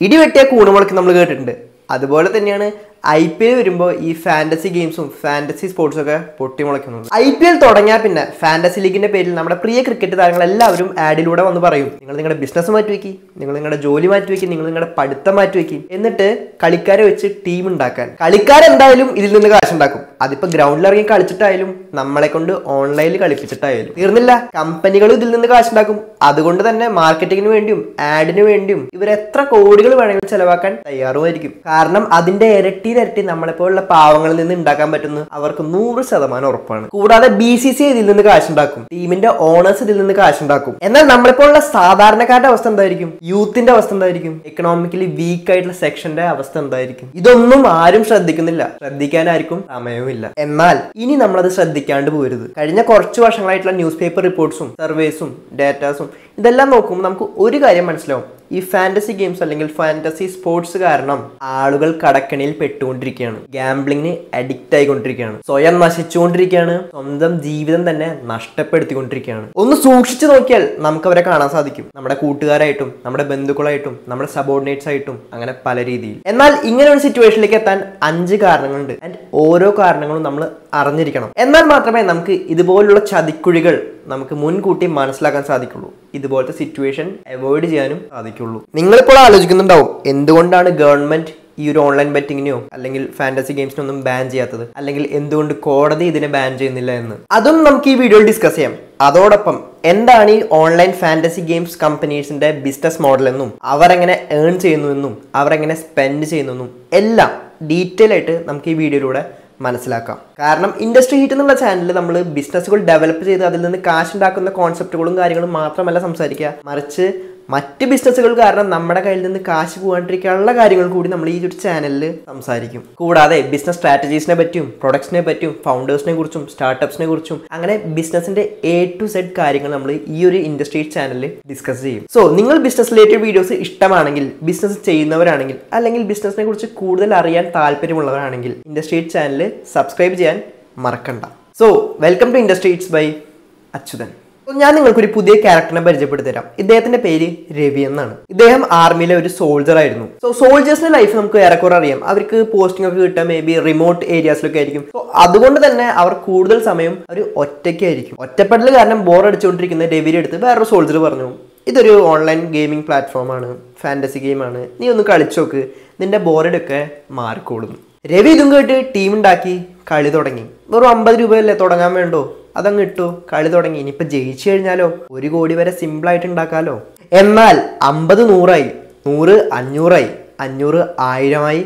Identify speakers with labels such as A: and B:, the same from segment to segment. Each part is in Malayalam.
A: ഇടിവെട്ടിയ കൂണുമുളക്ക് നമ്മൾ കേട്ടിട്ടുണ്ട്. അതുപോലെ തന്നെയാണ് IPL വരുമ്പോൾ ഈ ഫാന്റസി ഗെയിംസും ഫാന്റസി സ്പോർട്സും ഒക്കെ പൊട്ടിമുളയ്ക്കുന്നത്. IPL തുടങ്ങിയാൽ പിന്നെ ഫാന്റസി ലീഗിന്റെ പേരിൽ നമ്മുടെ പ്രിയ ക്രിക്കറ്റ് താരങ്ങൾ എല്ലാവരും ആഡിലൂടെ വന്ന് പറയും, നിങ്ങൾ നിങ്ങളുടെ ബിസിനസ് മാറ്റിവെക്കി, നിങ്ങൾ നിങ്ങളുടെ ജോലി മാറ്റിവെക്കി, നിങ്ങൾ നിങ്ങളുടെ പഠിത്തം മാറ്റിവെക്കി, എന്നിട്ട് കളിക്കാരെ വെച്ച് ടീം ഉണ്ടാക്കാൻ. കളിക്കാരെന്തായാലും ഇതിൽ നിന്ന് കാശുണ്ടാക്കും. അതിപ്പോ ഗ്രൗണ്ടിൽ ഇറങ്ങി കളിച്ചിട്ടായാലും നമ്മളെ കൊണ്ട് ഓൺലൈനിൽ കളിപ്പിച്ചിട്ടായാലും. തീർന്നില്ല, കമ്പനികളും ഇതിൽ നിന്ന് കാശുണ്ടാക്കും. അതുകൊണ്ട് തന്നെ മാർക്കറ്റിങ്ങിന് വേണ്ടിയും ആഡിന് വേണ്ടിയും ഇവർ എത്ര കോടികൾ വേണമെങ്കിലും ചെലവാക്കാൻ തയ്യാറുമായിരിക്കും. കാരണം അതിന്റെ ഇരട്ടി നമ്മളെപ്പോലുള്ള പാവങ്ങളിൽ നിന്ന് ഉണ്ടാക്കാൻ പറ്റുന്ന അവർക്ക് 100% ഉറപ്പാണ്. കൂടാതെ BCCI ഇതിൽ നിന്ന് കാശുണ്ടാക്കും, ടീമിന്റെ ഓണേഴ്സ് ഇതിൽ നിന്ന് കാശുണ്ടാക്കും. എന്നാൽ നമ്മളെപ്പോലുള്ള സാധാരണക്കാരുടെ അവസ്ഥ എന്തായിരിക്കും? യൂത്തിന്റെ അവസ്ഥ എന്തായിരിക്കും? എക്കണോമിക്കലി വീക്ക് ആയിട്ടുള്ള സെക്ഷന്റെ അവസ്ഥ എന്തായിരിക്കും? ഇതൊന്നും ആരും ശ്രദ്ധിക്കുന്നില്ല, ശ്രദ്ധിക്കാനായിരിക്കും സമയവുമില്ല. എന്നാൽ ഇനി നമ്മളത് ശ്രദ്ധിക്കാണ്ട് പോരുത്. കഴിഞ്ഞ കുറച്ച് വർഷങ്ങളായിട്ടുള്ള ന്യൂസ് പേപ്പർ റിപ്പോർട്ട്സും സർവേസും ഡാറ്റാസും ഇതെല്ലാം നോക്കുമ്പോൾ നമുക്ക് ഒരു കാര്യം മനസ്സിലാവും. ഈ ഫാന്റസി ഗെയിംസ് അല്ലെങ്കിൽ ഫാന്റസി സ്പോർട്സ് കാരണം ആളുകൾ കടക്കണിയിൽ പെട്ടുകൊണ്ടിരിക്കുകയാണ്, ഗാംബ്ലിങ്ങിന് അഡിക്റ്റ് ആയിക്കൊണ്ടിരിക്കുകയാണ്, സ്വയം നശിച്ചുകൊണ്ടിരിക്കുകയാണ്, സ്വന്തം ജീവിതം തന്നെ നഷ്ടപ്പെടുത്തിക്കൊണ്ടിരിക്കുകയാണ്. ഒന്ന് സൂക്ഷിച്ചു നോക്കിയാൽ നമുക്ക് അവരെ കാണാൻ സാധിക്കും. നമ്മുടെ കൂട്ടുകാരായിട്ടും നമ്മുടെ ബന്ധുക്കളായിട്ടും നമ്മുടെ സബോർഡിനേറ്റ്സ് ആയിട്ടും അങ്ങനെ പല രീതിയിൽ. എന്നാൽ ഇങ്ങനെ ഒരു സിറ്റുവേഷനിലേക്ക് എത്താൻ 5 കാരണങ്ങളുണ്ട്. ആൻഡ് ഓരോ കാരണങ്ങളും നമ്മൾ അറിഞ്ഞിരിക്കണം. എന്നാൽ മാത്രമേ നമുക്ക് ഇതുപോലുള്ള ചതിക്കുഴികൾ നമുക്ക് മുൻകൂട്ടി മനസ്സിലാക്കാൻ സാധിക്കുള്ളൂ. ഇതുപോലത്തെ സിറ്റുവേഷൻ അവോയ്ഡ് ചെയ്യാനും സാധിക്കുള്ളൂ. നിങ്ങളിപ്പോൾ ആലോചിക്കുന്നുണ്ടാവും, എന്തുകൊണ്ടാണ് ഗവൺമെന്റ് ഈ ഒരു ഓൺലൈൻ ബെറ്റിങ്ങിനെയോ അല്ലെങ്കിൽ ഫാന്റസി ഗെയിംസിനൊന്നും ബാൻ ചെയ്യാത്തത്, അല്ലെങ്കിൽ എന്തുകൊണ്ട് കോടതി ഇതിനെ ബാൻ ചെയ്യുന്നില്ല എന്ന്. അതും നമുക്ക് ഈ വീഡിയോയിൽ ഡിസ്കസ് ചെയ്യാം. അതോടൊപ്പം എന്താണ് ഈ ഓൺലൈൻ ഫാന്റസി ഗെയിംസ് കമ്പനീസിന്റെ ബിസിനസ് മോഡൽ എന്നും അവർ എങ്ങനെ ഏൺ ചെയ്യുന്നു എന്നും അവർ എങ്ങനെ സ്പെൻഡ് ചെയ്യുന്നു എന്നും എല്ലാം ഡീറ്റെയിൽ ആയിട്ട് നമുക്ക് ഈ വീഡിയോയിലൂടെ മനസ്സിലാക്കാം. കാരണം ഇൻഡസ്ട്രി ഹിറ്റ് എന്നുള്ള ചാനലിൽ നമ്മൾ ബിസിനസ്സുകൾ ഡെവലപ്പ് ചെയ്ത് അതിൽ നിന്ന് കാശ് ഉണ്ടാക്കുന്ന കോൺസെപ്റ്റുകളും കാര്യങ്ങളും മാത്രമല്ല സംസാരിക്കുക, മറിച്ച് മറ്റ് ബിസിനസ്സുകൾ കാരണം നമ്മുടെ കയ്യിൽ നിന്ന് കാശ് പോകാണ്ടിരിക്കാനുള്ള കാര്യങ്ങൾ കൂടി നമ്മൾ ഈ ഒരു ചാനലിൽ സംസാരിക്കും. കൂടാതെ ബിസിനസ് സ്ട്രാറ്റജീസിനെ പറ്റിയും പ്രൊഡക്ട്സിനെ പറ്റിയും ഫൗണ്ടേഴ്സിനെ കുറിച്ചും സ്റ്റാർട്ടപ്സിനെ കുറിച്ചും അങ്ങനെ ബിസിനസിന്റെ A to Z കാര്യങ്ങൾ നമ്മൾ ഈ ഒരു ഇൻഡസ്ട്രി ചാനലിൽ ഡിസ്കസ് ചെയ്യും. സോ നിങ്ങൾ ബിസിനസ് റിലേറ്റഡ് വീഡിയോസ് ഇഷ്ടമാണെങ്കിൽ, ബിസിനസ് ചെയ്യുന്നവരാണെങ്കിൽ, അല്ലെങ്കിൽ ബിസിനസിനെ കുറിച്ച് കൂടുതൽ അറിയാൻ താല്പര്യമുള്ളവരാണെങ്കിൽ ഇൻഡസ്ട്രി ചാനൽ സബ്സ്ക്രൈബ് ചെയ്യാൻ മറക്കണ്ട. So welcome to industry by Achuthan. ഞാൻ നിങ്ങൾക്കൊരു പുതിയ ക്യാരക്ടറിനെ പരിചയപ്പെടുത്തി തരാം. ഇദ്ദേഹത്തിന്റെ പേര് രവി എന്നാണ്. ഇദ്ദേഹം ആർമിയിലെ ഒരു സോൾജർ ആയിരുന്നു. സോ സോൾജേഴ്സിന്റെ ലൈഫ് നമുക്ക് ഏറെക്കുറെ അറിയാം. അവർക്ക് പോസ്റ്റിംഗ് ഒക്കെ കിട്ടാൻ മേ ബി റിമോട്ട് ഏരിയാസിലൊക്കെ ആയിരിക്കും. സോ അതുകൊണ്ട് തന്നെ അവർ കൂടുതൽ സമയം അവർ ഒറ്റയ്ക്കായിരിക്കും. ഒറ്റപ്പെടൽ കാരണം ബോർ അടിച്ചുകൊണ്ടിരിക്കുന്ന രവിയുടെ അടുത്ത് വേറൊരു സോൾജർ പറഞ്ഞു, ഇതൊരു ഓൺലൈൻ ഗെയിമിംഗ് പ്ലാറ്റ്ഫോമാണ്, ഫാന്റസി ഗെയിമാണ്, നീ ഒന്ന് കളിച്ചോക്ക്, നിന്റെ ബോറടിയൊക്കെ മാറിക്കോളും. രവി ഇതും കേട്ട് ടീം ഉണ്ടാക്കി കളി തുടങ്ങി. വെറും 50 രൂപയല്ലേ തുടങ്ങാൻ വേണ്ടോ, അതങ്ങ് ഇട്ടു, കളി തുടങ്ങി. ഇനിയിപ്പോൾ ജയിച്ചു കഴിഞ്ഞാലോ 1 കോടി വരെ സിമ്പിളായിട്ട് ഉണ്ടാക്കാലോ. എന്നാൽ 50 100ആയി, 100 500ആയി, 500 1000ആയി,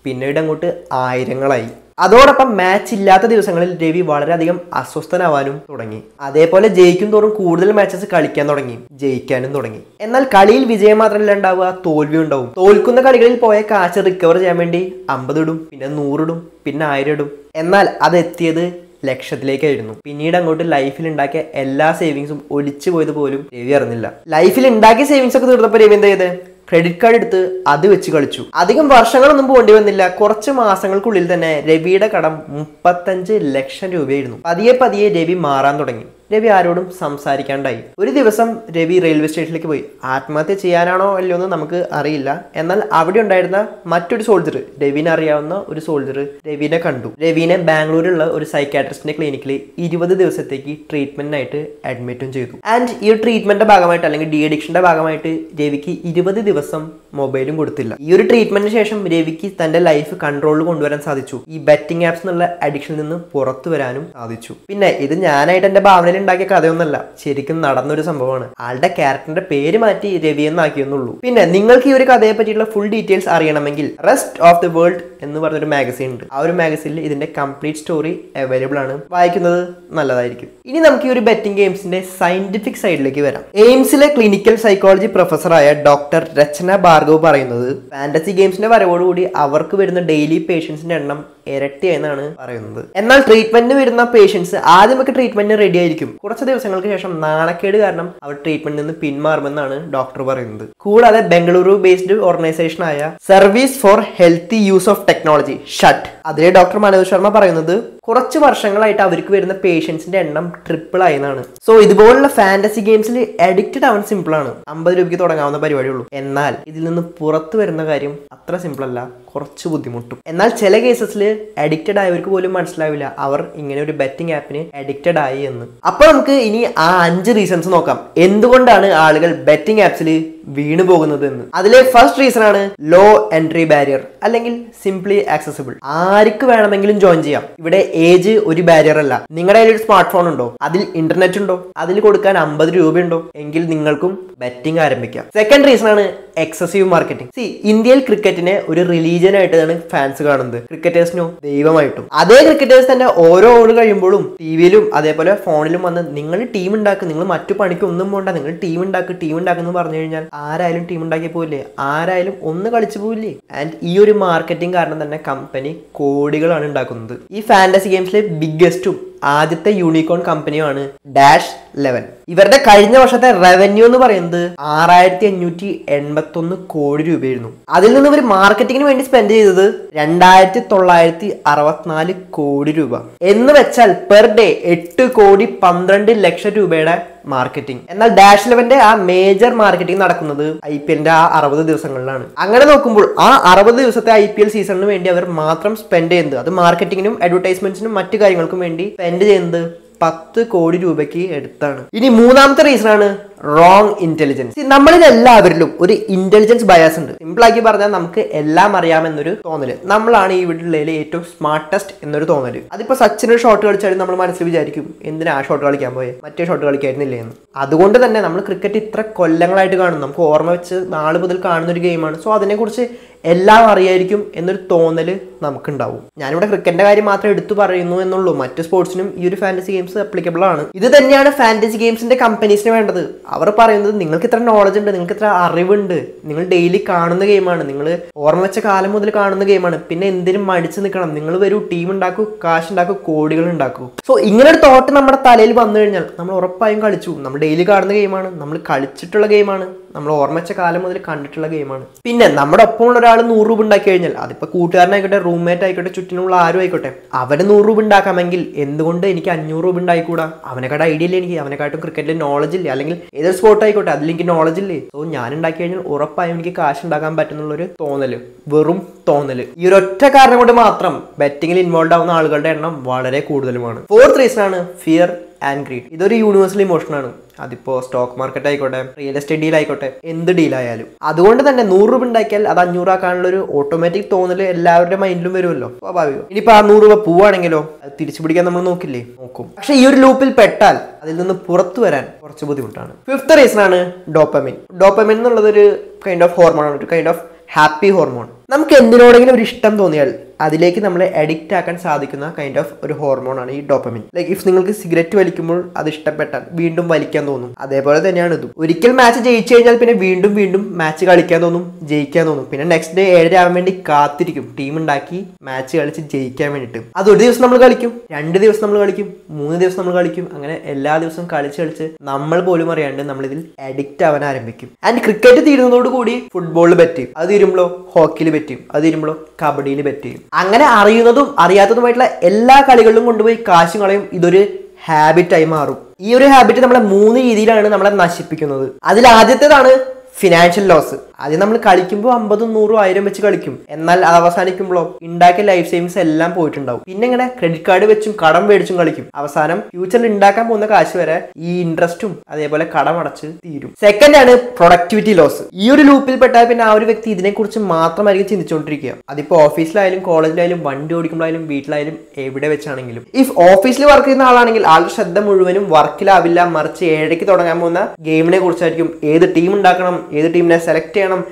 A: പിന്നീട് അങ്ങോട്ട് ആയിരങ്ങളായി. അതോടൊപ്പം മാച്ച് ഇല്ലാത്ത ദിവസങ്ങളിൽ രവി വളരെയധികം അസ്വസ്ഥനാവാനും തുടങ്ങി. അതേപോലെ ജയിക്കും തോറും കൂടുതൽ മാച്ചസ് കളിക്കാൻ തുടങ്ങി, ജയിക്കാനും തുടങ്ങി. എന്നാൽ കളിയിൽ വിജയം മാത്രമല്ല ഉണ്ടാവുക, തോൽവി ഉണ്ടാവും. തോൽക്കുന്ന കളികളിൽ പോയ കാശ് റിക്കവർ ചെയ്യാൻ വേണ്ടി 50 ഇടും, പിന്നെ 100 ഇടും, പിന്നെ 1000 ഇടും. എന്നാൽ അതെത്തിയത് ലക്ഷത്തിലേക്കായിരുന്നു. പിന്നീട് അങ്ങോട്ട് ലൈഫിൽ ഉണ്ടാക്കിയ എല്ലാ സേവിങ്സും ഒലിച്ചു പോയത് പോലും രവി അറിഞ്ഞില്ല. ലൈഫിൽ ഉണ്ടാക്കിയ സേവിങ്സ് ഒക്കെ തീർന്നപ്പോൾ രവി എന്താ ചെയ്തത്? ക്രെഡിറ്റ് കാർഡ് എടുത്ത് അത് വെച്ച് കളിച്ചു. അധികം വർഷങ്ങളൊന്നും പോകേണ്ടി വന്നില്ല. കുറച്ച് മാസങ്ങൾക്കുള്ളിൽ തന്നെ രവിയുടെ കടം 35 ലക്ഷം രൂപയായിരുന്നു. പതിയെ പതിയെ രവി മാറാൻ തുടങ്ങി. രവി ആരോടും സംസാരിക്കാണ്ടായി. ഒരു ദിവസം രവി റെയിൽവേ സ്റ്റേഷനിലേക്ക് പോയി. ആത്മഹത്യ ചെയ്യാനാണോ അല്ലയോ എന്ന് നമുക്ക് അറിയില്ല. എന്നാൽ അവിടെ ഉണ്ടായിരുന്ന മറ്റൊരു സോൾജർ, രവിനെ അറിയാവുന്ന ഒരു സോൾജർ രവിനെ കണ്ടു. രവിനെ ബാംഗ്ലൂരിലുള്ള ഒരു സൈക്കാട്രിസ്റ്റിന്റെ ക്ലിനിക്കിൽ 20 ദിവസത്തേക്ക് ട്രീറ്റ്മെന്റിനായിട്ട് അഡ്മിറ്റും ചെയ്തു. ആൻഡ് ഈ ഒരു ട്രീറ്റ്മെന്റിന്റെ ഭാഗമായിട്ട് അല്ലെങ്കിൽ ഡി അഡിക്ഷന്റെ ഭാഗമായിട്ട് രവിക്ക് 20 ദിവസം മൊബൈലും കൊടുത്തില്ല. ഈ ഒരു ട്രീറ്റ്മെന്റിന് ശേഷം രവിക്ക് തന്റെ ലൈഫ് കൺട്രോളിൽ കൊണ്ടുവരാൻ സാധിച്ചു. ഈ ബെറ്റിംഗ് ആപ്സ് എന്നുള്ള അഡിക്ഷനിൽ നിന്ന് പുറത്തു വരാനും സാധിച്ചു. പിന്നെ ഇത് ഞാനായിട്ട് എന്റെ ഭാവനയിൽ ഉണ്ടാക്കിയ കഥയൊന്നല്ല, ശരിക്കും നടന്നൊരു സംഭവമാണ്. ആളുടെ ക്യാരക്ടറിന്റെ പേര് മാറ്റി രവി എന്നാക്കിയെന്നുള്ളൂ. പിന്നെ നിങ്ങൾക്ക് ഈ ഒരു കഥയെ പറ്റിയുള്ള ഫുൾ ഡീറ്റെയിൽസ് അറിയണമെങ്കിൽ റെസ്റ്റ് ഓഫ് ദി വേൾഡ് എന്ന് പറഞ്ഞൊരു മാഗസീൻ ഉണ്ട്. ആ ഒരു മാഗസീനിൽ ഇതിന്റെ കംപ്ലീറ്റ് സ്റ്റോറി അവൈലബിൾ ആണ്, വായിക്കുന്നത് നല്ലതായിരിക്കും. ഇനി നമുക്ക് ഈ ഒരു ബെറ്റിംഗ് ഗെയിംസിന്റെ സയന്റിഫിക് സൈഡിലേക്ക് വരാം. എയിംസിലെ ക്ലിനിക്കൽ സൈക്കോളജി പ്രൊഫസറായ ഡോക്ടർ രചന ഭാർഗവ് പറയുന്നത്, ഫാന്റസി ഗെയിംസിന്റെ വരവോടുകൂടി അവർക്ക് വരുന്ന ഡെയിലി പേഷ്യൻസിന്റെ എണ്ണം ഇരട്ടി എന്നാണ് പറയുന്നത്. എന്നാൽ ട്രീറ്റ്മെന്റിന് വരുന്ന പേഷ്യൻസ് ആദ്യമൊക്കെ ട്രീറ്റ്മെന്റിന് റെഡി ആയിരിക്കും. കുറച്ച് ദിവസങ്ങൾക്ക് ശേഷം നാണക്കേട് കാരണം അവർ ട്രീറ്റ്മെന്റിൽ നിന്ന് പിന്മാറുമെന്നാണ് ഡോക്ടർ പറയുന്നത്. കൂടാതെ ബംഗളൂരു ബേസ്ഡ് ഓർഗനൈസേഷൻ ആയ service for healthy use of technology shut, അതിലെ ഡോക്ടർ മനോജ് ശർമ്മ പറയുന്നത് കുറച്ച് വർഷങ്ങളായിട്ട് അവർക്ക് വരുന്ന പേഷ്യൻസിന്റെ എണ്ണം ട്രിപ്പിൾ ആയെന്നാണ്. സോ ഇതുപോലുള്ള ഫാന്റസി ഗെയിംസിൽ അഡിക്റ്റഡ് ആവാൻ സിമ്പിൾ ആണ്. 50 രൂപയ്ക്ക് തുടങ്ങാവുന്ന പരിപാടിയുള്ളൂ. എന്നാൽ ഇതിൽ നിന്ന് പുറത്തു വരുന്ന കാര്യം അത്ര സിമ്പിൾ അല്ല, കുറച്ച് ബുദ്ധിമുട്ടും. എന്നാൽ ചില കേസസിൽ അഡിക്റ്റഡ് ആയവർക്ക് പോലും മനസ്സിലാവില്ല അവർ ഇങ്ങനെ ഒരു ബെറ്റിംഗ് ആപ്പിന് അഡിക്റ്റഡ് ആയി എന്ന്. അപ്പൊ നമുക്ക് ഇനി ആ 5 റീസൺസ് നോക്കാം എന്തുകൊണ്ടാണ് ആളുകൾ ബെറ്റിംഗ് ആപ്സിൽ വീണു പോകുന്നത് എന്ന്. അതിലെ ഫസ്റ്റ് റീസൺ ആണ് ലോ എൻട്രി ബാരിയർ, അല്ലെങ്കിൽ സിംപ്ലി ആക്സസിബിൾ. ആർക്ക് വേണമെങ്കിലും ജോയിൻ ചെയ്യാം. ഇവിടെ ഏജ് ഒരു ബാരിയർ അല്ല. നിങ്ങളുടെ കയ്യിൽ ഒരു സ്മാർട്ട് ഫോൺ ഉണ്ടോ, അതിൽ ഇന്റർനെറ്റ് ഉണ്ടോ, അതിൽ കൊടുക്കാൻ 50 രൂപയുണ്ടോ, എങ്കിൽ നിങ്ങൾക്കും ബെറ്റിംഗ് ആരംഭിക്കാം. സെക്കൻഡ് റീസൺ ആണ് എക്സസീവ് മാർക്കറ്റിംഗ്. ഇന്ത്യയിൽ ക്രിക്കറ്റിനെ ഒരു റിലീജിയൻ ആയിട്ടാണ് ഫാൻസ് കാണുന്നത്, ക്രിക്കറ്റേഴ്സിനോ ദൈവമായിട്ടും. അതേ ക്രിക്കറ്റേഴ്സ് തന്നെ ഓരോ ഓവർ കഴിയുമ്പോഴും ടിവിയിലും അതേപോലെ ഫോണിലും വന്ന് നിങ്ങൾ ടീം ഉണ്ടാക്കുക, നിങ്ങൾ മറ്റു പണിക്ക് ഒന്നും പോകണ്ട, നിങ്ങൾ ടീം ഉണ്ടാക്കുന്നു പറഞ്ഞു കഴിഞ്ഞാൽ ആരായാലും ടീം ഉണ്ടാക്കി പോയില്ലേ, ആരായാലും ഒന്ന് കളിച്ചു പോയില്ലേ. ആൻഡ് ഈ ഒരു മാർക്കറ്റിംഗ് കാരണം തന്നെ കമ്പനി കോടികളാണ് ഉണ്ടാക്കുന്നത്. ഈ ഫാന്റസി ഗെയിംസിലെ ബിഗ്ഗസ്റ്റും ആദ്യത്തെ യൂണിക്കോൺ കമ്പനിയാണ് -11. ഇവരുടെ കഴിഞ്ഞ വർഷത്തെ റവന്യൂ എന്ന് പറയുന്നത് 6581 കോടി രൂപയായിരുന്നു. അതിൽ നിന്ന് ഇവർ മാർക്കറ്റിങ്ങിന് വേണ്ടി സ്പെൻഡ് ചെയ്തത് 2964 കോടി രൂപ എന്ന് വെച്ചാൽ പെർ ഡേ 8,12,00,000 രൂപയുടെ മാർക്കറ്റിംഗ്. എന്നാൽ -11ന്റെ ആ മേജർ മാർക്കറ്റിംഗ് നടക്കുന്നത് IPLന്റെ ആ 60 ദിവസങ്ങളിലാണ്. അങ്ങനെ നോക്കുമ്പോൾ ആ 60 ദിവസത്തെ IPL സീസണിന് വേണ്ടി അവർ മാത്രം സ്പെൻഡ് ചെയ്യുന്നത്, അത് മാർക്കറ്റിങ്ങിനും അഡ്വർടൈസ്മെന്റ്സിനും മറ്റു കാര്യങ്ങൾക്കും വേണ്ടി സ്പെൻഡ് ചെയ്യുന്നത് 10 കോടി രൂപയ്ക്ക് അടുത്താണ്. ഇനി മൂന്നാമത്തെ റീസൺ ആണ് റോങ് ഇന്റലിജൻസ്. നമ്മളിൽ എല്ലാവരിലും ഒരു ഇന്റലിജൻസ് ബയാസ് ഉണ്ട്. സിമ്പിൾ ആക്കി പറഞ്ഞാൽ നമുക്ക് എല്ലാം അറിയാമെന്നൊരു തോന്നല്. നമ്മളാണ് ഈ വീട്ടിലെ ഏറ്റവും സ്മാർട്ടസ്റ്റ് എന്നൊരു തോന്നല്. അതിപ്പോ സച്ചിന് ഷോട്ട് കളിച്ചാലും നമ്മൾ മനസ്സിൽ വിചാരിക്കും എന്തിനാ ആ ഷോട്ട് കളിക്കാൻ പോയെ, മറ്റേ ഷോട്ട് കളിക്കായിരുന്നില്ലേ എന്ന്. അതുകൊണ്ട് തന്നെ നമ്മൾ ക്രിക്കറ്റ് ഇത്ര കൊല്ലങ്ങളായിട്ട് കാണും, നമുക്ക് ഓർമ്മ വെച്ച് നാളെ മുതൽ കാണുന്ന ഒരു ഗെയിമാണ്. സോ അതിനെക്കുറിച്ച് എല്ലാം അറിയായിരിക്കും എന്നൊരു തോന്നല് നമുക്കുണ്ടാവും. ഞാനിവിടെ ക്രിക്കറ്റിന്റെ കാര്യം മാത്രം എടുത്തു പറയുന്നു എന്നുള്ളൂ, മറ്റു സ്പോർട്സിനും ഈ ഒരു ഫാന്റസി ഗെയിംസ് അപ്ലിക്കബിൾ ആണ്. ഇത് തന്നെയാണ് ഫാന്റസി ഗെയിംസിന്റെ കമ്പനീസിന് വേണ്ടത്. അവർ പറയുന്നത് നിങ്ങൾക്ക് ഇത്ര നോളജ് ഉണ്ട്, നിങ്ങൾക്ക് ഇത്ര അറിവുണ്ട്, നിങ്ങൾ ഡെയിലി കാണുന്ന ഗെയിമാണ്, നിങ്ങൾ ഓർമ്മ വെച്ച കാലം മുതൽ കാണുന്ന ഗെയിമാണ്, പിന്നെ എന്തിനും മടിച്ചു നിൽക്കണം, നിങ്ങൾ വരൂ, ടീം ഉണ്ടാക്കൂ, കാശ് ഉണ്ടാക്കൂ, കോടികൾ ഉണ്ടാക്കൂ. സോ ഇങ്ങനെ ഒരു തോട്ട് നമ്മുടെ തലയിൽ വന്നു കഴിഞ്ഞാൽ നമ്മൾ ഉറപ്പായും കളിച്ചു. നമ്മൾ ഡെയിലി കാണുന്ന ഗെയിമാണ്, നമ്മൾ കളിച്ചിട്ടുള്ള ഗെയിമാണ്, നമ്മൾ ഓർമ്മ വെച്ച കാലം മുതൽ കണ്ടിട്ടുള്ള ഗെയിമാണ്. പിന്നെ നമ്മുടെ ഒപ്പമുള്ള ഒരാൾ 100 രൂപ ഉണ്ടാക്കി കഴിഞ്ഞാൽ, അതിപ്പോ കൂട്ടുകാരനായിക്കോട്ടെ, റൂംമേറ്റ് ആയിക്കോട്ടെ, ചുറ്റിനുള്ള ആരും ആയിക്കോട്ടെ, അവന് 100 രൂപ ഉണ്ടാക്കാമെങ്കിൽ എന്തുകൊണ്ട് എനിക്ക് 500 രൂപ ഉണ്ടായിക്കൂടാ? അവനെക്കാട്ട് ഐഡിയ ഇല്ലേ എനിക്ക്, അവനെക്കാട്ടും ക്രിക്കറ്റിൽ നോളജ് ഇല്ലേ, അല്ലെങ്കിൽ ഏതൊരു സ്പോർട്ട് ആയിക്കോട്ടെ അതിൽ എനിക്ക് നോളജ് ഇല്ലേ? സോ ഞാൻ ഉണ്ടാക്കി കഴിഞ്ഞാൽ ഉറപ്പായും എനിക്ക് കാശ് ഉണ്ടാക്കാൻ പറ്റുന്നുള്ളൊരു തോന്നല്, വെറും തോന്നല്. ഈ ഒരൊറ്റ കാരണം കൊണ്ട് മാത്രം ബെറ്റിങ്ങിൽ ഇൻവോൾവ് ആവുന്ന ആളുകളുടെ എണ്ണം വളരെ കൂടുതലുമാണ്. ഫോർത്ത് റീസൺ ആണ് ഫിയർ ആൻഡ് ഗ്രീഡ്. ഇതൊരു യൂണിവേഴ്സൽ ഇമോഷൻ ആണ്. അതിപ്പോ സ്റ്റോക്ക് മാർക്കറ്റ് ആയിക്കോട്ടെ, റിയൽ എസ്റ്റേറ്റ് ഡീൽ ആയിക്കോട്ടെ, എന്ത് ഡീലായാലും. അതുകൊണ്ട് തന്നെ 100 രൂപ ഉണ്ടാക്കിയാൽ അത് 500 ആക്കാനുള്ള ഒരു ഓട്ടോമാറ്റിക് തോന്നല് എല്ലാവരുടെ മൈൻഡിലും വരുമല്ലോ, സ്വാഭാവികം. ഇനിയിപ്പോ ആ 100 രൂപ പോവാണെങ്കിലോ അത് തിരിച്ചു പിടിക്കാൻ നമ്മൾ നോക്കില്ലേ? നോക്കും. പക്ഷെ ഈ ഒരു ലൂപ്പിൽ പെട്ടാൽ അതിൽ നിന്ന് പുറത്തു വരാൻ കുറച്ച് ബുദ്ധിമുട്ടാണ്. ഫിഫ്ത്ത് റീസൺ ആണ് ഡോപ്പമിൻ. ഡോപ്പമിൻ എന്നുള്ളത് ഒരു കൈൻഡ് ഓഫ് ഹോർമോൺ ആണ്, ഒരു കൈൻഡ് ഓഫ് ഹാപ്പി ഹോർമോൺ. നമുക്ക് എന്തിനോടെങ്കിലും ഒരു ഇഷ്ടം തോന്നിയാൽ അതിലേക്ക് നമ്മളെ അഡിക്റ്റ് ആക്കാൻ സാധിക്കുന്ന കൈൻഡ് ഓഫ് ഒരു ഹോർമോൺ ആണ് ഈ ഡോപ്പമിൻ. ലൈക്ക് ഇഫ് നിങ്ങൾക്ക് സിഗരറ്റ് വലിക്കുമ്പോൾ അത് ഇഷ്ടപ്പെട്ടാൽ വീണ്ടും വലിക്കാൻ തോന്നും, അതേപോലെ തന്നെയാണ് ഇതും. ഒരിക്കൽ മാച്ച് ജയിച്ചു കഴിഞ്ഞാൽ പിന്നെ വീണ്ടും വീണ്ടും മാച്ച് കളിക്കാൻ തോന്നും, ജയിക്കാൻ തോന്നും. പിന്നെ നെക്സ്റ്റ് ഡേ 7:30 ആവാൻ വേണ്ടി കാത്തിരിക്കും, ടീം ഉണ്ടാക്കി മാച്ച് കളിച്ച് ജയിക്കാൻ വേണ്ടിയിട്ട്. അത് ഒരു ദിവസം നമ്മൾ കളിക്കും, 2 ദിവസം നമ്മൾ കളിക്കും, 3 ദിവസം നമ്മൾ കളിക്കും. അങ്ങനെ എല്ലാ ദിവസവും കളിച്ച് നമ്മൾ പോലും അറിയാണ്ട് നമ്മൾ ഇതിൽ അഡിക്റ്റ് ആവാൻ ആരംഭിക്കും. ആൻഡ് ക്രിക്കറ്റ് തീരുന്നതോടുകൂടി ഫുട്ബോളിൽ ബെറ്റ് ചെയ്യും, അത് തീരുമ്പോഴോ ഹോക്കിയിൽ ബെറ്റ് ചെയ്യും, അത് തീരുമ്പോഴോ കബഡിയിൽ ബെറ്റ് ചെയ്യും. അങ്ങനെ അറിയുന്നതും അറിയാത്തതുമായിട്ടുള്ള എല്ലാ കളികളിലും കൊണ്ടുപോയി കാശും കളയും. ഇതൊരു ഹാബിറ്റായി മാറും. ഈ ഒരു ഹാബിറ്റ് നമ്മളെ 3 രീതിയിലാണ് നമ്മളെ നശിപ്പിക്കുന്നത്. അതിൽ ആദ്യത്തേതാണ് ഫിനാൻഷ്യൽ ലോസ്. ആദ്യം നമ്മൾ കളിക്കുമ്പോൾ 50, 100, 1000 വെച്ച് കളിക്കും. എന്നാൽ അത് അവസാനിക്കുമ്പോഴോ ഉണ്ടാക്കിയ ലൈഫ് സേവിങ്സ് എല്ലാം പോയിട്ടുണ്ടാവും. പിന്നെ ഇങ്ങനെ ക്രെഡിറ്റ് കാർഡ് വെച്ചും കടം മേടിച്ചും കളിക്കും. അവസാനം ഫ്യൂച്ചറിൽ ഉണ്ടാക്കാൻ പോകുന്ന കാശ് വരെ ഈ ഇൻട്രസ്റ്റും അതേപോലെ കടം അടച്ച് തീരും. സെക്കൻഡ് ആണ് പ്രൊഡക്ടിവിറ്റി ലോസ്. ഈ ഒരു ലൂപ്പിൽ പെട്ടാൽ പിന്നെ ആ ഒരു വ്യക്തി ഇതിനെക്കുറിച്ച് മാത്രമായിരിക്കും ചിന്തിച്ചുകൊണ്ടിരിക്കുക. അതിപ്പോ ഓഫീസിലായാലും കോളേജിലായാലും വണ്ടി ഓടിക്കുമ്പോഴായാലും വീട്ടിലായാലും എവിടെ വെച്ചാണെങ്കിലും. ഇഫ് ഓഫീസിൽ വർക്ക് ചെയ്യുന്ന ആളാണെങ്കിൽ ആളുടെ ശ്രദ്ധ മുഴുവനും വർക്കിലാവില്ല, മറിച്ച് 7:00 തുടങ്ങാൻ പോകുന്ന ഗെയിമിനെ കുറിച്ചായിരിക്കും. ഏത് ടീം ഉണ്ടാക്കണം, ഏത് ടീമിനെ സെലക്ട് ചെയ്യണം,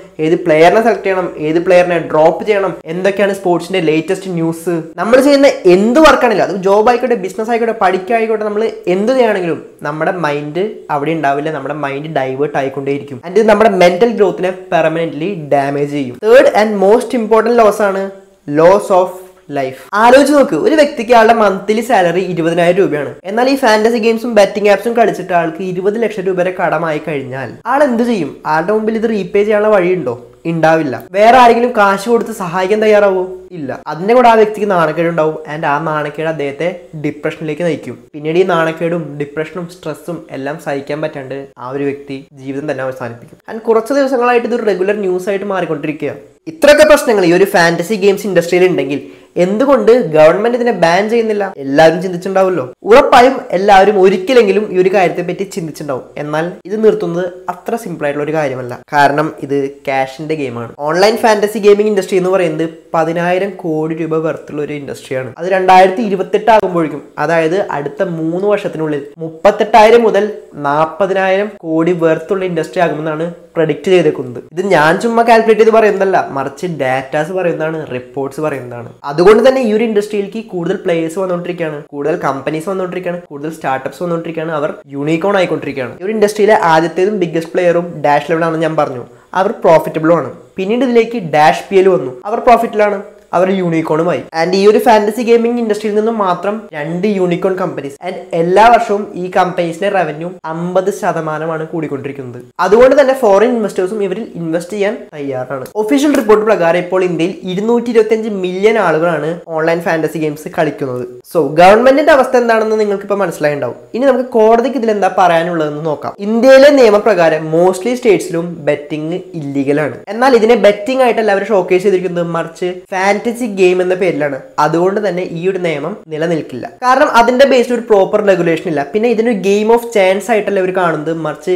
A: ഏത് പ്ലെയറിനെ സെലക്ട് ചെയ്യണം, ഏത് പ്ലെയറിനെ ഡ്രോപ്പ് ചെയ്യണം, എന്തൊക്കെയാണ് സ്പോർട്സിന്റെ ലേറ്റസ്റ്റ് ന്യൂസ്. നമ്മൾ ചെയ്യുന്ന എന്ത് വർക്കാണെങ്കിലും, അത് ജോബ് ആയിക്കോട്ടെ, ബിസിനസ് ആയിക്കോട്ടെ, പഠിക്കായിക്കോട്ടെ, നമ്മൾ എന്ത് ചെയ്യുകയാണെങ്കിലും നമ്മുടെ മൈൻഡ് അവിടെ ഉണ്ടാവില്ല, നമ്മുടെ മൈൻഡ് ഡൈവേർട്ട് ആയിക്കൊണ്ടേയിരിക്കും. ആൻഡ് ഇത് നമ്മുടെ മെന്റൽ ഗ്രോത്തിനെ പെർമനന്റ്ലി ഡാമേജ് ചെയ്യും. Third and most important loss ആണ് ലോസ് ഓഫ് ലൈഫ്. ആലോചിച്ച് നോക്ക്, ഒരു വ്യക്തിക്ക് ആളുടെ മന്ത്ലി സാലറി 20,000 രൂപയാണ്. എന്നാൽ ഈ ഫാന്റസി ഗെയിംസും ബെറ്റിംഗ് ആപ്സും കളിച്ചിട്ട് ആൾക്ക് 20 ലക്ഷം രൂപ വരെ കടമായി കഴിഞ്ഞാൽ ആൾ എന്ത് ചെയ്യും? ആളുടെ മുമ്പിൽ ഇത് റീപേ ചെയ്യാനുള്ള വഴിയുണ്ടോ? ഉണ്ടാവില്ല. വേറെ ആരെങ്കിലും കാശ് കൊടുത്ത് സഹായിക്കാൻ തയ്യാറാവോ? ഇല്ല. അതിന്റെ കൂടെ ആ വ്യക്തിക്ക് നാണക്കേട് ഉണ്ടാവും. ആൻഡ് ആ നാണക്കേട് അദ്ദേഹത്തെ ഡിപ്രഷനിലേക്ക് നയിക്കും. പിന്നീട് ഈ നാണക്കേടും ഡിപ്രഷനും സ്ട്രെസ്സും എല്ലാം സഹിക്കാൻ പറ്റാണ്ട് ആ ഒരു വ്യക്തി ജീവിതം തന്നെ അവസാനിപ്പിക്കും. ആൻഡ് കുറച്ച് ദിവസങ്ങളായിട്ട് ഇതൊരു റെഗുലർ ന്യൂസ് ആയിട്ട് മാറിക്കൊണ്ടിരിക്കുക. ഇത്രയൊക്കെ പ്രശ്നങ്ങൾ ഈ ഒരു ഫാന്റസി ഗെയിംസ് ഇൻഡസ്ട്രിയിൽ ഉണ്ടെങ്കിൽ എന്തുകൊണ്ട് ഗവൺമെന്റ് ഇതിനെ ബാൻ ചെയ്യുന്നില്ല? എല്ലാവരും ചിന്തിച്ചിട്ടുണ്ടാവുമല്ലോ. ഉറപ്പായും എല്ലാവരും ഒരിക്കലെങ്കിലും ഈ ഒരു കാര്യത്തെ പറ്റി ചിന്തിച്ചിട്ടുണ്ടാവും. എന്നാൽ ഇത് നിർത്തുന്നത് അത്ര സിമ്പിൾ ആയിട്ടുള്ള ഒരു കാര്യമല്ല. കാരണം ഇത് ക്യാഷിന്റെ ഗെയിമാണ്. ഓൺലൈൻ ഫാന്റസി ഗെയിമിംഗ് ഇൻഡസ്ട്രി എന്ന് പറയുന്നത് 10,000 കോടി രൂപ വെറുത്തുള്ള ഒരു ഇൻഡസ്ട്രിയാണ്. അത് 2028 ആകുമ്പോഴേക്കും, അതായത് അടുത്ത 3 വർഷത്തിനുള്ളിൽ 38,000 മുതൽ 40,000 കോടി വെറുത്തുള്ള ഇൻഡസ്ട്രി ആകുമെന്നാണ് പ്രഡിക്റ്റ് ചെയ്തേക്കുന്നത്. ഇത് ഞാൻ ചുമ്മാ കാൽക്കുലേറ്റ് ചെയ്ത് പറയുന്നതല്ല, മറിച്ച് ഡാറ്റാസ് പറയുന്നതാണ്, റിപ്പോർട്ട്സ് പറയുന്നതാണ്. അതുകൊണ്ട് തന്നെ ഈ ഒരു ഇൻഡസ്ട്രിയിലേക്ക് കൂടുതൽ പ്ലേയേഴ്സ് വന്നുകൊണ്ടിരിക്കുകയാണ്, കൂടുതൽ കമ്പനീസ് വന്നുകൊണ്ടിരിക്കുകയാണ്, കൂടുതൽ സ്റ്റാർട്ടപ്സ് വന്നുകൊണ്ടിരിക്കുകയാണ്. അവർ യൂണിക്കോൺ ആയിക്കൊണ്ടിരിക്കുകയാണ്. ഈ ഒരു ഇൻഡസ്ട്രിയിലെ ആദ്യത്തേതും ബിഗ്ഗസ്റ്റ് പ്ലെയറും ഡാഷ് ലെവലാണെന്ന് ഞാൻ പറഞ്ഞു. അവർ പ്രോഫിറ്റബിളും ആണ്. പിന്നീട് ഇതിലേക്ക് ഡാഷ് PL വന്നു. അവർ പ്രോഫിറ്റിലാണ്, അവർ യൂണിക്കോണുമായി. ആൻഡ് ഈ ഒരു ഫാന്റസി ഗെയിമിംഗ് ഇൻഡസ്ട്രിയിൽ നിന്നും മാത്രം 2 യൂണിക്കോൺ കമ്പനീസ്. ആൻഡ് എല്ലാ വർഷവും ഈ കമ്പനീസിന്റെ റവന്യൂ 50% കൂടിക്കൊണ്ടിരിക്കുന്നത്. അതുകൊണ്ട് തന്നെ ഫോറിൻ ഇൻവെസ്റ്റേഴ്സും ഇവരിൽ ഇൻവെസ്റ്റ് ചെയ്യാൻ തയ്യാറാണ്. ഒഫീഷ്യൽ റിപ്പോർട്ട് പ്രകാരം ഇപ്പോൾ ഇന്ത്യയിൽ 225 മില്യൺ ആളുകളാണ് ഓൺലൈൻ ഫാന്റസി ഗെയിംസ് കളിക്കുന്നത്. സോ ഗവൺമെന്റിന്റെ അവസ്ഥ എന്താണെന്ന് നിങ്ങൾക്ക് ഇപ്പോൾ മനസ്സിലായിട്ടുണ്ടാവും. ഇനി നമുക്ക് കോടതിക്ക് ഇതിൽ എന്താ പറയാനുള്ളതെന്ന് നോക്കാം. ഇന്ത്യയിലെ നിയമപ്രകാരം മോസ്റ്റ്ലി സ്റ്റേറ്റ്സിലും ബെറ്റിംഗ് ഇല്ലീഗലാണ്. എന്നാൽ ഇതിനെ ബെറ്റിംഗ് ആയിട്ടല്ല അവർ ഷോക്കേസ് ചെയ്തിരിക്കുന്നത്, മറിച്ച് ഫാന്റസി ഗെയിം എന്ന പേരിലാണ്. അതുകൊണ്ട് തന്നെ ഈ ഒരു നിയമം നിലനിൽക്കില്ല. കാരണം അതിന്റെ ബേസിൽ ഒരു പ്രോപ്പർ റെഗുലേഷൻ ഇല്ല. പിന്നെ ഇതിനൊരു ഗെയിം ഓഫ് ചാൻസ് ആയിട്ടല്ല ഇവർ കാണുന്നത്, മറിച്ച്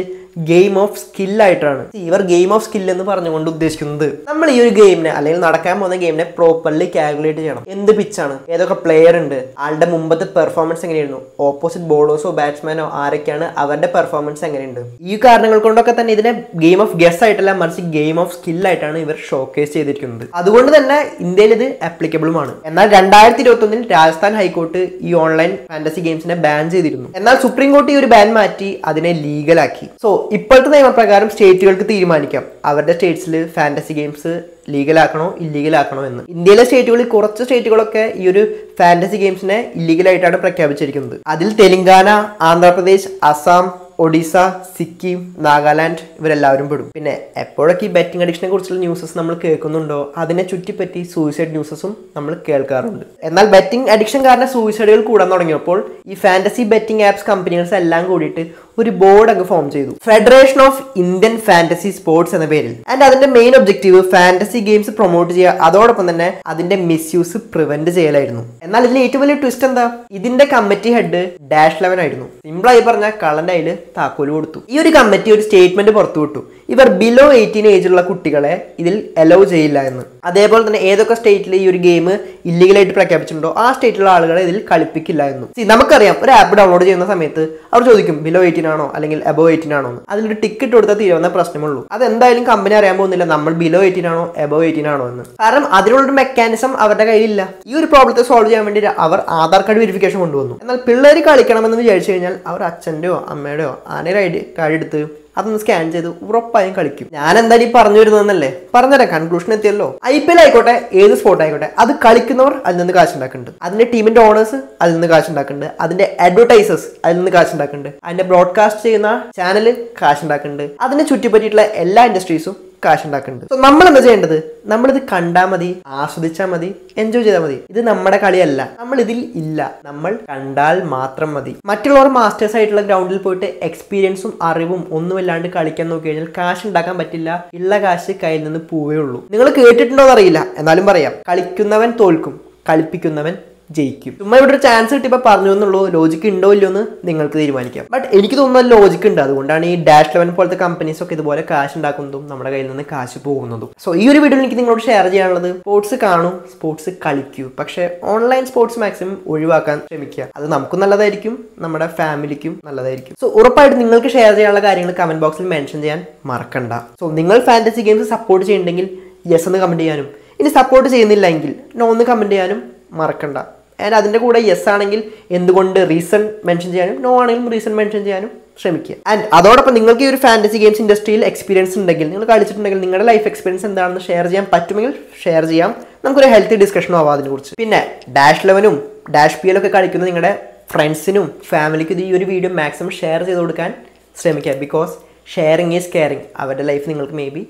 A: ഗെയിം ഓഫ് സ്കിൽ ആയിട്ടാണ്. ഇവർ ഗെയിം ഓഫ് സ്കിൽ എന്ന് പറഞ്ഞുകൊണ്ട് ഉദ്ദേശിക്കുന്നത് നമ്മൾ ഈ ഒരു ഗെയിമിനെ അല്ലെങ്കിൽ നടക്കാൻ പോകുന്ന ഗെയിമിനെ പ്രോപ്പർലി കാൽക്കുലേറ്റ് ചെയ്യണം. എന്ത് പിച്ചാണ്, ഏതൊക്കെ പ്ലെയർ ഉണ്ട്, ആളുടെ മുമ്പത്തെ പെർഫോമൻസ് എങ്ങനെയായിരുന്നു, ഓപ്പോസിറ്റ് ബോളേഴ്സോ ബാറ്റ്സ്മാനോ ആരൊക്കെയാണ്, അവരുടെ പെർഫോമൻസ് എങ്ങനെയുണ്ട്. ഈ കാരണങ്ങൾ കൊണ്ടൊക്കെ തന്നെ ഇതിനെ ഗെയിം ഓഫ് ഗെസ് ആയിട്ടല്ല, മറിച്ച് ഗെയിം ഓഫ് സ്കിൽ ആയിട്ടാണ് ഇവർ ഷോക്കേസ് ചെയ്തിരിക്കുന്നത്. അതുകൊണ്ട് തന്നെ ഇന്ത്യയിൽ ഇത് ആപ്ലിക്കബിളുമാണ്. എന്നാൽ 2021 രാജസ്ഥാൻ ഹൈക്കോർട്ട് ഈ ഓൺലൈൻ ഫാന്റസി ഗെയിംസിനെ ബാൻ ചെയ്തിരുന്നു. എന്നാൽ സുപ്രീം കോടതി ഈ ഒരു ബാൻ മാറ്റി അതിനെ ലീഗലാക്കി. സോ ഇപ്പോഴത്തെ നിയമപ്രകാരം സ്റ്റേറ്റുകൾക്ക് തീരുമാനിക്കാം അവരുടെ സ്റ്റേറ്റ്സിൽ ഫാന്റസി ഗെയിംസ് ലീഗലാക്കണോ ഇല്ലീഗലാക്കണോ എന്ന്. ഇന്ത്യയിലെ സ്റ്റേറ്റുകളിൽ കുറച്ച് സ്റ്റേറ്റുകളൊക്കെ ഈ ഒരു ഫാന്റസി ഗെയിംസിനെ ഇല്ലീഗലായിട്ടാണ് പ്രഖ്യാപിച്ചിരിക്കുന്നത്. അതിൽ തെലങ്കാന, ആന്ധ്രാപ്രദേശ്, അസം, ഒഡീസ, സിക്കിം, നാഗാലാൻഡ് ഇവരെല്ലാവരും പെടും. പിന്നെ എപ്പോഴൊക്കെ ഈ ബെറ്റിംഗ് അഡിക്ഷനെ കുറിച്ചുള്ള ന്യൂസസ് നമ്മൾ കേൾക്കുന്നുണ്ടോ അതിനെ ചുറ്റിപ്പറ്റി സൂയിസൈഡ് ന്യൂസസും നമ്മൾ കേൾക്കാറുണ്ട്. എന്നാൽ ബെറ്റിംഗ് അഡിക്ഷൻ കാരണം സൂയിസൈഡുകൾ കൂടാൻ തുടങ്ങിയപ്പോൾ ഈ ഫാന്റസി ബെറ്റിംഗ് ആപ്സ് കമ്പനികൾസ് എല്ലാം കൂടിയിട്ട് ഒരു ബോർഡ് അങ്ങ് ഫോം ചെയ്തു, federation of Indian fantasy sports എന്ന പേരിൽ. ആൻഡ് അതിന്റെ main objective fantasy games promote ചെയ്യുക, അതോടൊപ്പം തന്നെ അതിന്റെ മിസ്യൂസ് പ്രിവെന്റ് ചെയ്യലായിരുന്നു. എന്നാൽ ഇതിൽ ഏറ്റവും വലിയ ട്വിസ്റ്റ് എന്താ, ഇതിന്റെ കമ്മിറ്റി ഹെഡ് ഡാഷ് 11 ആയിരുന്നു. സിമ്പിളായി പറഞ്ഞാൽ കള്ളന്റെ കയ്യിൽ താക്കോല് കൊടുത്തു. ഈ ഒരു കമ്മിറ്റി ഒരു സ്റ്റേറ്റ്മെന്റ് പുറത്തുവിട്ടു, ഇവർ ബിലോ 18 ഏജുള്ള കുട്ടികളെ ഇതിൽ അലോ ചെയ്യില്ല എന്ന്. അതേപോലെ തന്നെ ഏതൊക്കെ സ്റ്റേറ്റിൽ ഈ ഒരു ഗെയിം ഇല്ലീഗലായിട്ട് പ്രഖ്യാപിച്ചിട്ടുണ്ടോ ആ സ്റ്റേറ്റിലുള്ള ആളുകളെ ഇതിൽ കളിപ്പിക്കില്ല എന്നും. നമുക്കറിയാം, ഒരു ആപ്പ് ഡൗൺലോഡ് ചെയ്യുന്ന സമയത്ത് അവർ ചോദിക്കും ബിലോ 18 ആണോ അല്ലെങ്കിൽ അബോ 18 ആണോ എന്ന്. അതിലൊരു ടിക്കറ്റ് കൊടുത്താൽ തീരുന്ന പ്രശ്നമുള്ളൂ. അതെന്തായാലും കമ്പനി അറിയാൻ പോകുന്നില്ല നമ്മൾ ബിലോ 18 ആണോ അബോ 18 ആണോ എന്ന്. കാരണം അതിനുള്ളൊരു മെക്കാനിസം അവരുടെ കയ്യിലില്ല. ഈ ഒരു പ്രോബ്ലത്തെ സോൾവ് ചെയ്യാൻ വേണ്ടി അവർ ആധാർ കാർഡ് വെരിഫിക്കേഷൻ കൊണ്ടുവന്നു. എന്നാൽ പിള്ളേർ കളിക്കണമെന്ന് വിചാരിച്ചു കഴിഞ്ഞാൽ അവർ അച്ഛൻ്റെയോ അമ്മയുടെയോ ആനയുടെ കാർഡ് എടുത്ത് അതൊന്ന് സ്കാൻ ചെയ്ത് ഉറപ്പായും കളിക്കും. ഞാൻ എന്തായാലും പറഞ്ഞു വരുന്നതെന്നല്ലേ പറഞ്ഞുതരാം, കൺക്ലൂഷൻ എത്തിയല്ലോ. IPL ആയിക്കോട്ടെ, ഏത് സ്പോർട്ട് ആയിക്കോട്ടെ, അത് കളിക്കുന്നവർ അതിൽ നിന്ന് കാശുണ്ടാക്കുന്നുണ്ട്, അതിന്റെ ടീമിന്റെ ഓണേഴ്സ് അതിൽ നിന്ന് കാശുണ്ടാക്കുന്നുണ്ട്, അതിന്റെ അഡ്വർടൈസേഴ്സ് അതിൽ നിന്ന് കാശുണ്ടാക്കുന്നുണ്ട്, അതിന്റെ ബ്രോഡ്കാസ്റ്റ് ചെയ്യുന്ന ചാനൽ കാശുണ്ടാക്കുന്നുണ്ട്, അതിനെ ചുറ്റിപ്പറ്റിയിട്ടുള്ള എല്ലാ ഇൻഡസ്ട്രീസും കാശുണ്ടാക്കുന്നുണ്ട്. സോ നമ്മൾ എന്താ ചെയ്യേണ്ടത്, നമ്മളിത് കണ്ടാൽ മതി, ആസ്വദിച്ചാൽ മതി, എൻജോയ് ചെയ്താൽ മതി. ഇത് നമ്മുടെ കളിയല്ല, നമ്മൾ ഇതിൽ ഇല്ല, നമ്മൾ കണ്ടാൽ മാത്രം മതി. മറ്റുള്ളവർ മാസ്റ്റേഴ്സ് ആയിട്ടുള്ള ഗ്രൗണ്ടിൽ പോയിട്ട് എക്സ്പീരിയൻസും അറിവും ഒന്നുമില്ലാണ്ട് കളിക്കാൻ നോക്കി കഴിഞ്ഞാൽ കാശ് ഉണ്ടാക്കാൻ പറ്റില്ല. ഉള്ള കാശ് കയ്യിൽ നിന്ന് പോവേ ഉള്ളൂ. നിങ്ങൾ കേട്ടിട്ടുണ്ടോ എന്നറിയില്ല, എന്നാലും പറയാം, കളിക്കുന്നവൻ തോൽക്കും, കളിപ്പിക്കുന്നവൻ ജയിക്കും. ചുമ്മാ ഇവിടെ ഒരു ചാൻസ് കിട്ടിയപ്പോൾ പറഞ്ഞു എന്നുള്ളൂ, ലോജിക്ക് ഉണ്ടോ ഇല്ലയോ എന്ന് നിങ്ങൾക്ക് തീരുമാനിക്കാം. ബട്ട് എനിക്ക് തോന്നുന്നത് ലോജിക്ക് ഉണ്ട്. അതുകൊണ്ടാണ് ഈ ഡാഷ് 11 പോലത്തെ കമ്പനീസ് ഒക്കെ ഇതുപോലെ കാശ് ഉണ്ടാക്കുന്നതും നമ്മുടെ കയ്യിൽ നിന്ന് കാശ് പോകുന്നതും. സോ ഈ ഒരു വീഡിയോയിൽ എനിക്ക് നിങ്ങളോട് ഷെയർ ചെയ്യാനുള്ളത്, സ്പോർട്സ് കാണൂ, സ്പോർട്സ് കളിക്കൂ, പക്ഷേ ഓൺലൈൻ സ്പോർട്സ് മാക്സിമം ഒഴിവാക്കാൻ ശ്രമിക്കുക. അത് നമുക്കും നല്ലതായിരിക്കും, നമ്മുടെ ഫാമിലിക്കും നല്ലതായിരിക്കും. സോ ഉറപ്പായിട്ട് നിങ്ങൾക്ക് ഷെയർ ചെയ്യാനുള്ള കാര്യങ്ങൾ കമന്റ് ബോക്സിൽ മെൻഷൻ ചെയ്യാൻ മറക്കണ്ട. സോ നിങ്ങൾ ഫാന്റസി ഗെയിംസ് സപ്പോർട്ട് ചെയ്യുന്നുണ്ടെങ്കിൽ യെസ് എന്ന് കമന്റ് ചെയ്യാനും, ഇനി സപ്പോർട്ട് ചെയ്യുന്നില്ല എങ്കിൽ നോ എന്ന് കമന്റ് ചെയ്യാനും മറക്കണ്ട. ആൻഡ് അതിൻ്റെ കൂടെ യെസ് ആണെങ്കിൽ എന്തുകൊണ്ട് റീസൺ മെൻഷൻ ചെയ്യാനും, നോ ആണെങ്കിലും റീസൺ മെൻഷൻ ചെയ്യാനും ശ്രമിക്കുക. ആൻഡ് അതോടൊപ്പം നിങ്ങൾക്ക് ഈ ഒരു ഫാന്റസി ഗെയിംസ് ഇൻഡസ്ട്രിയിൽ എക്സ്പീരിയൻസ് ഉണ്ടെങ്കിൽ, നിങ്ങൾ കളിച്ചിട്ടുണ്ടെങ്കിൽ, നിങ്ങളുടെ ലൈഫ് എക്സ്പീരിയൻസ് എന്താണെന്ന് ഷെയർ ചെയ്യാൻ പറ്റുമെങ്കിൽ ഷെയർ ചെയ്യാം. നമുക്കൊരു ഹെൽത്തി ഡിസ്കഷനും ആവാം അതിനെക്കുറിച്ച്. പിന്നെ -11 -PL ഒക്കെ കളിക്കുന്ന നിങ്ങളുടെ ഫ്രണ്ട്സിനും ഫാമിലിക്കും ഈ ഒരു വീഡിയോ മാക്സിമം ഷെയർ ചെയ്ത് കൊടുക്കാൻ ശ്രമിക്കുക. Because sharing is caring. അവരുടെ ലൈഫ് നിങ്ങൾക്ക് മേ ബി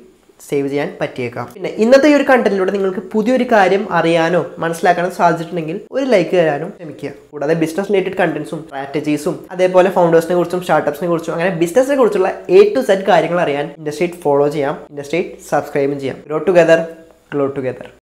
A: സേവ് ചെയ്യാൻ പറ്റിയേക്കാം. പിന്നെ ഇന്നത്തെ ഈ ഒരു കണ്ടന്റിലൂടെ നിങ്ങൾക്ക് പുതിയൊരു കാര്യം അറിയാനോ മനസ്സിലാക്കാനോ സാധിച്ചിട്ടുണ്ടെങ്കിൽ ഒരു ലൈക്ക് തരാനും ശ്രമിക്കുക. കൂടാതെ ബിസിനസ് റിലേറ്റഡ് കണ്ടന്റ്സും സ്ട്രാറ്റജീസും അതേപോലെ ഫൗണ്ടേഴ്സിനെ കുറിച്ചും സ്റ്റാർട്ടപ്സിനെ കുറിച്ചും അങ്ങനെ ബിസിനസിനെ കുറിച്ചുള്ള A to Z കാര്യങ്ങൾ അറിയാൻ ഇൻഡസ്ട്രി ഫോളോ ചെയ്യാം, ഇൻഡസ്ട്രി സബ്സ്ക്രൈബും ചെയ്യാം. Grow together, glow together.